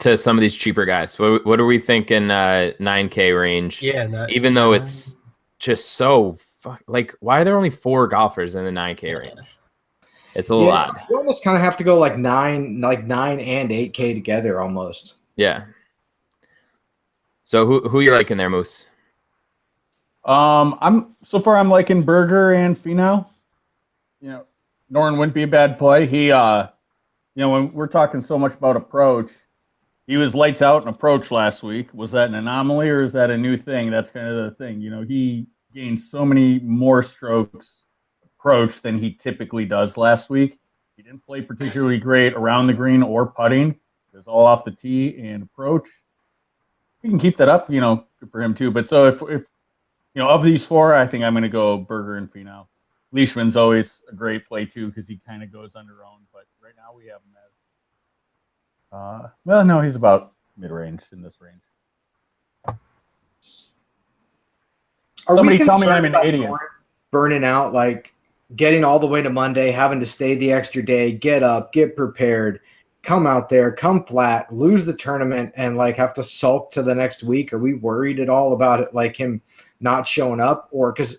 to some of these cheaper guys. What are we thinking? 9K range. Yeah, even though it's just so like, why are there only 4 golfers in the 9K range? It's a little odd. You almost kind of have to go like 9 and 8K together almost. Yeah. So who you liking there, Moose? I'm liking Berger and Finau. Noren wouldn't be a bad play. He when we're talking so much about approach, he was lights out in approach last week. Was that an anomaly or is that a new thing? That's kind of the thing. He gained so many more strokes approach than he typically does last week. He didn't play particularly great around the green or putting. It was all off the tee and approach. He can keep that up, good for him too. But so if of these 4, I think I'm going to go Berger and Finau. Leishman's always a great play too because he kind of goes under own. But right now we have him as he's about mid-range in this range. Somebody tell me I'm an idiot. Burning out, like getting all the way to Monday, having to stay the extra day, get up, get prepared, come out there, come flat, lose the tournament, and like have to sulk to the next week. Are we worried at all about it, like him not showing up? Or because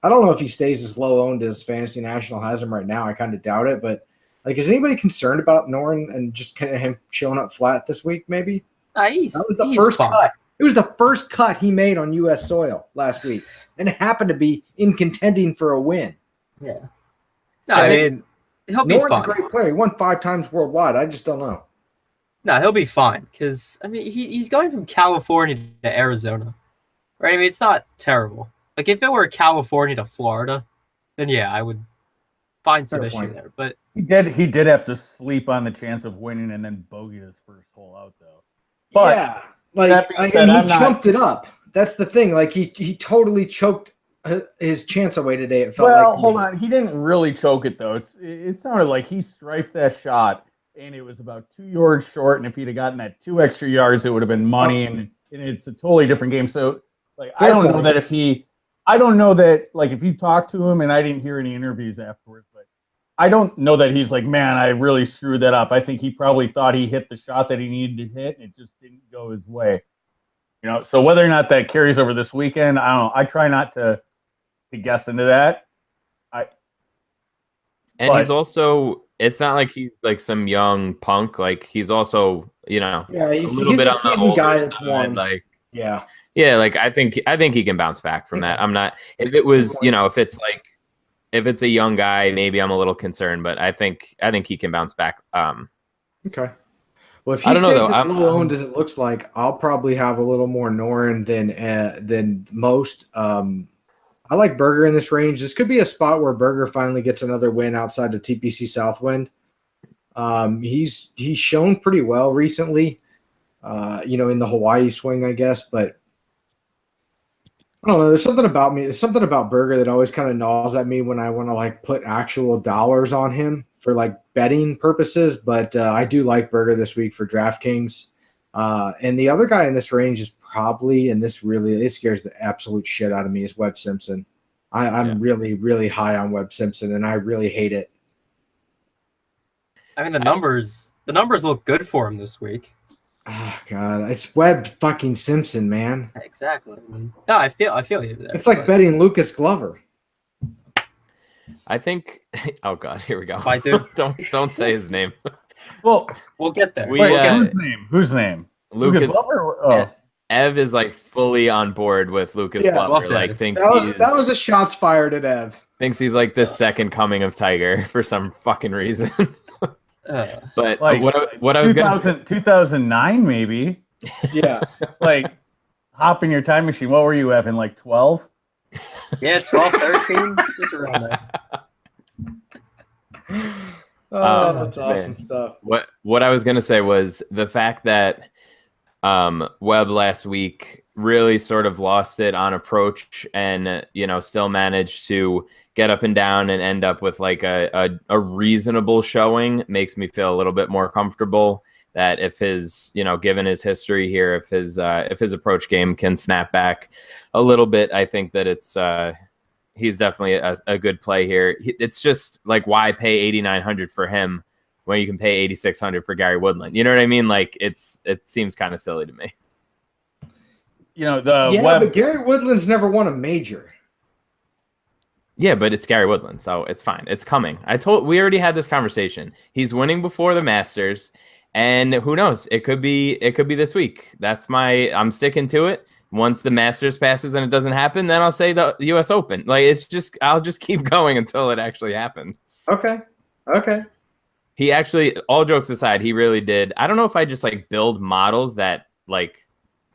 I don't know if he stays as low owned as Fantasy National has him right now. I kind of doubt it. But like, is anybody concerned about Noren and just kind of him showing up flat this week? Maybe that was the first cut. It was the first cut he made on U.S. soil last week, and it happened to be in contending for a win. Yeah, no, I mean, he'll be fine. Noren's a great player. He won 5 times worldwide. I just don't know. No, he'll be fine because I mean he's going from California to Arizona, right? I mean it's not terrible. Like if it were California to Florida, then yeah, I would find some issue there. But he did have to sleep on the chance of winning and then bogeyed his first hole out though. But yeah, like he chunked it up. That's the thing. Like he totally choked his chance away today. It felt like. Hold on. He didn't really choke it though. It sounded like he striped that shot and it was about 2 yards short. And if he'd have gotten that 2 extra yards, it would have been money. And it's a totally different game. So like I don't know that if you talk to him, and I didn't hear any interviews afterwards, but I don't know that he's like, man, I really screwed that up. I think he probably thought he hit the shot that he needed to hit, and it just didn't go his way. So whether or not that carries over this weekend, I don't know. I try not to guess into that. He's also, it's not like he's like some young punk. Like he's also, he's a little bit on the older guy that's side, won. Like yeah. Yeah, like I think he can bounce back from that. I'm not, if it was, if it's a young guy, maybe I'm a little concerned, but I think he can bounce back. Okay. Well, if he stays as low owned as it looks like, I'll probably have a little more Noren than most. I like Berger in this range. This could be a spot where Berger finally gets another win outside the TPC Southwind. He's shown pretty well recently, in the Hawaii swing, I guess, but I don't know. There's something about Berger that always kind of gnaws at me when I want to like put actual dollars on him for like betting purposes. But I do like Berger this week for DraftKings. And the other guy in this range is probably, and this really, it scares the absolute shit out of me, is Webb Simpson. I'm really, really high on Webb Simpson, and I really hate it. I mean, the numbers look good for him this week. Oh God, it's Webb fucking Simpson, man. Exactly. No, I feel you there. It's like betting Lucas Glover. I think. Oh God, here we go. I do. don't say his name. Well, we'll get there. Whose name? Lucas Glover? Oh. Ev is like fully on board with Lucas Glover. Like thinks that was a shots fired at Ev. Thinks he's like the second coming of Tiger for some fucking reason. But like, what I was going to 2009 maybe. Yeah. Like hop in your time machine. What were you having, like 12? Yeah, 12, 13. Just around there. That's awesome stuff. What I was going to say was the fact that Webb last week really sort of lost it on approach and, still managed to get up and down and end up with like a reasonable showing makes me feel a little bit more comfortable that if his, given his history here, if his approach game can snap back a little bit, I think that it's he's definitely a good play here. It's just like, why pay $8,900 for him when you can pay 8,600 for Gary Woodland. You know what I mean? Like it seems kind of silly to me. You know, but Gary Woodland's never won a major. Yeah, but it's Gary Woodland, so it's fine. It's coming. We already had this conversation. He's winning before the Masters, and who knows? It could be this week. I'm sticking to it. Once the Masters passes and it doesn't happen, then I'll say the US Open. Like I'll just keep going until it actually happens. Okay. He actually, all jokes aside, he really did. I don't know if I just like build models that like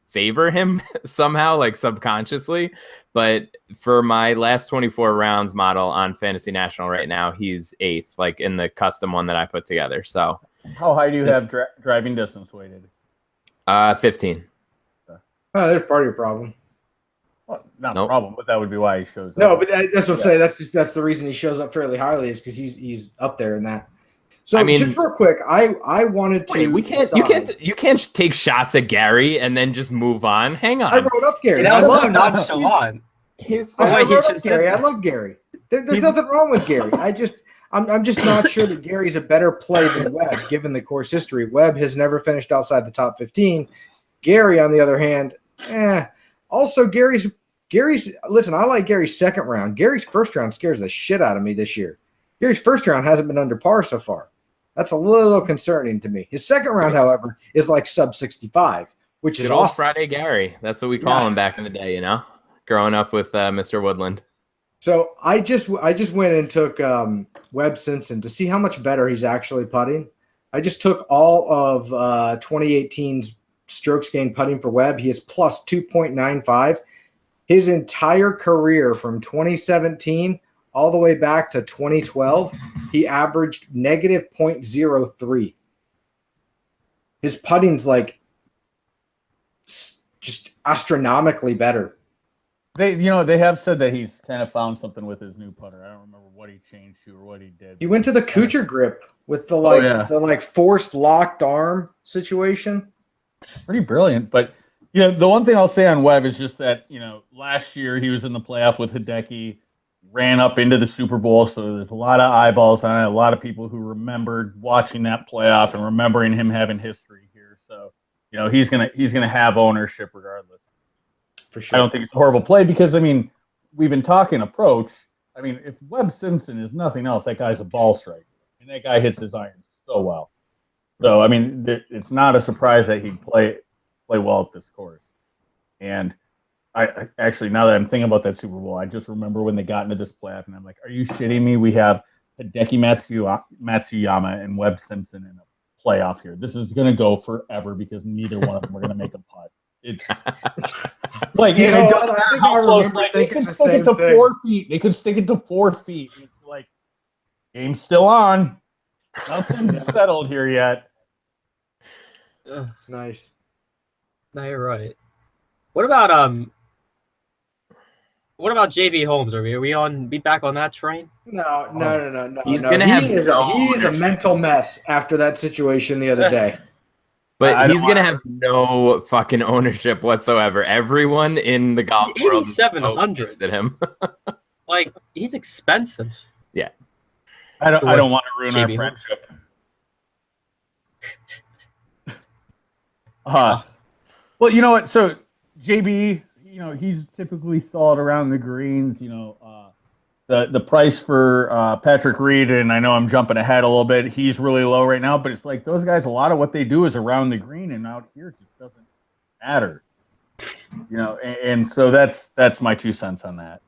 favor him somehow, like subconsciously, but for my last 24 rounds model on Fantasy National right now, he's 8th, like in the custom one that I put together. So how high do you have driving distance weighted? 15. Oh, there's part of your problem. Well, not a problem, but that would be why he shows up. No, but that's what I'm saying. That's the reason he shows up fairly highly is because he's up there in that. So I mean, just real quick, I wanted to. Wait, you can't take shots at Gary and then just move on. Hang on. I wrote up Gary. That was so nonchalant. I love Gary. There's nothing wrong with Gary. I'm just not sure that Gary's a better play than Webb, given the course history. Webb has never finished outside the top 15. Gary, on the other hand, Also, Gary's. Listen, I like Gary's second round. Gary's first round scares the shit out of me this year. Gary's first round hasn't been under par so far. That's a little concerning to me. His second round, however, is like sub 65, which is awesome. Friday Gary. That's what we call him back in the day, growing up with Mr. Woodland. So I just went and took Webb Simpson to see how much better he's actually putting. I just took all of 2018's strokes gained putting for Webb. He is plus 2.95. His entire career from 2017 all the way back to 2012, he averaged negative 0.03. His putting's like just astronomically better. They have said that he's kind of found something with his new putter. I don't remember what he changed to or what he did. He went to the Kuchar grip with the forced locked arm situation. Pretty brilliant, but the one thing I'll say on Webb is just that last year he was in the playoff with Hideki, ran up into the Super Bowl, so there's a lot of eyeballs on it. A lot of people who remembered watching that playoff and remembering him having history here. So he's gonna have ownership regardless. For sure. I don't think it's a horrible play because we've been talking approach. If Webb Simpson is nothing else, that guy's a ball striker, and that guy hits his irons so well. So it's not a surprise that he'd play well at this course. And I actually, now that I'm thinking about that Super Bowl, I just remember when they got into this playoff, and I'm like, are you shitting me? We have Hideki Matsuyama and Webb Simpson in a playoff here. This is going to go forever because neither one of them are going to make a putt. It's like it doesn't matter how close. They could stick it to 4 feet. They could stick it to 4 feet. It's like game's still on. Nothing's settled here yet. Nice. No, you're right. What about JB Holmes? Are we back on that train? No. He is a mental mess after that situation the other day. But he's going to have no fucking ownership whatsoever. Everyone in the golf world is 8,700 at him. Like, he's expensive. Yeah. I don't want to ruin our friendship. Well, you know what? So JB, he's typically thought around the greens. The price for Patrick Reed, and I know I'm jumping ahead a little bit. He's really low right now, but it's like those guys. A lot of what they do is around the green, and out here it just doesn't matter. And so that's my 2 cents on that.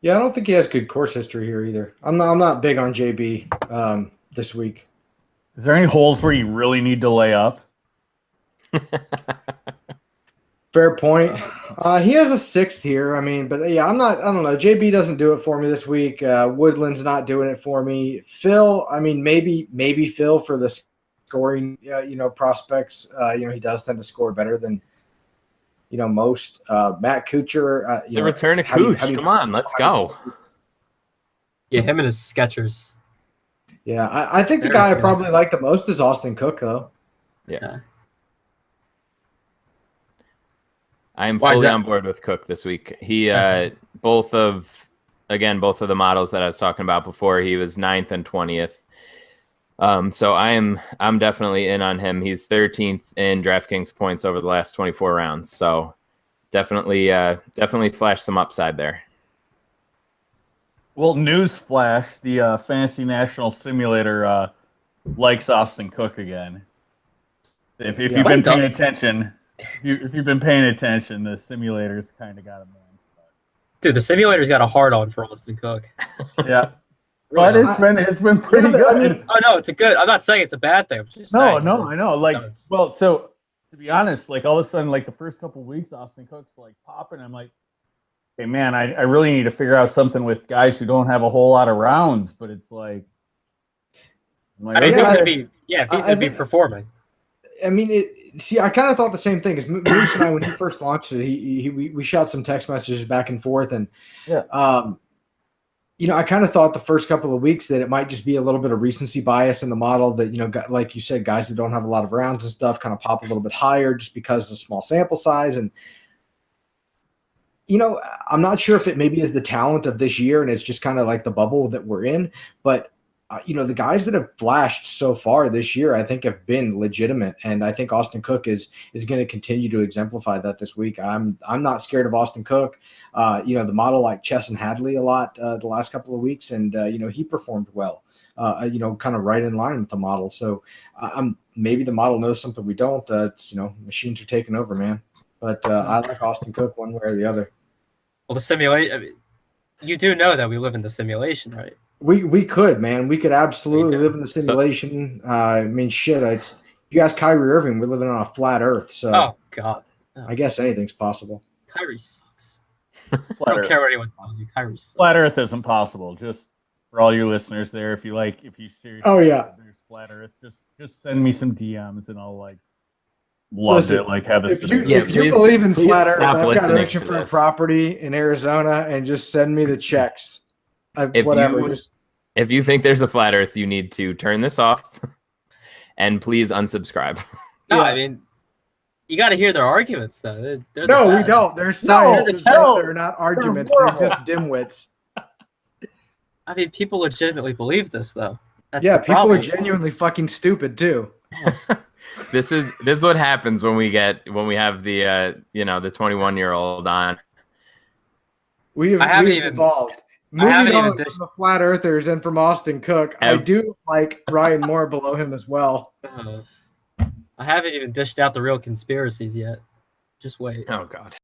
Yeah, I don't think he has good course history here either. I'm not big on JB this week. Is there any holes where you really need to lay up? Fair point. He has a 6th here. But yeah, I don't know. JB doesn't do it for me this week. Woodland's not doing it for me. Phil, maybe Phil for the scoring, prospects. He does tend to score better than, most. Matt Kuchar. The return of Cooch. Come on, let's go. Yeah, him and his Skechers. Yeah, I think the guy I probably like the most is Austin Cook, though. Yeah. I am fully on board with Cook this week. He both of again, both of the models that I was talking about before, he was 9th and 20th. So I'm definitely in on him. He's 13th in DraftKings points over the last 24 rounds. So definitely flash some upside there. Well, news flash: the Fantasy National Simulator likes Austin Cook again. If you've been paying attention, if you've been paying attention, the simulator's kind of got him. Dude, the simulator's got a hard on for Austin Cook. Yeah. But it's been pretty good. I mean, oh no, it's a good. I'm not saying it's a bad thing. I'm just saying, I know. Like, well, so to be honest, like all of a sudden, like the first couple of weeks, Austin Cook's like popping. I'm like, hey man, I really need to figure out something with guys who don't have a whole lot of rounds. But it's like, I mean, if he's gonna be performing. I mean, I kind of thought the same thing. As Moose and I, when he first launched it, we shot some text messages back and forth, and I kind of thought the first couple of weeks that it might just be a little bit of recency bias in the model that, like you said, guys that don't have a lot of rounds and stuff kind of pop a little bit higher just because of small sample size. And, I'm not sure if it maybe is the talent of this year and it's just kind of like the bubble that we're in. But, the guys that have flashed so far this year, I think have been legitimate. And I think Austin Cook is going to continue to exemplify that this week. I'm not scared of Austin Cook. The model like Chess and Hadley a lot the last couple of weeks, and he performed well. Kind of right in line with the model. So maybe the model knows something we don't. Machines are taking over, man. But I like Austin Cook one way or the other. Well, the simulation. I mean, you do know that we live in the simulation, right? We could, man. We could absolutely live in the simulation. I mean, shit. If you ask Kyrie Irving, we're living on a flat Earth. So, oh god, I guess anything's possible. Kyrie sucks. I don't care what anyone tells you. Kyrie sucks. Flat Earth isn't possible. Just for all you listeners there, if you seriously, there's flat Earth, just send me some DMs and I'll love it. Like have this. If you believe in flat Earth, I've got an oceanfront property in Arizona, and just send me the checks. If you think there's a flat Earth, you need to turn this off and please unsubscribe. No, I mean, you got to hear their arguments, though. They're we don't. They're science. They're not arguments. They're just dimwits. I mean, people legitimately believe this, though. People are genuinely fucking stupid too. This is what happens when we have the the 21-year-old on. We've evolved. Moving on from the flat earthers and from Austin Cook, I do like Ryan Moore below him as well. I haven't even dished out the real conspiracies yet. Just wait. Oh God.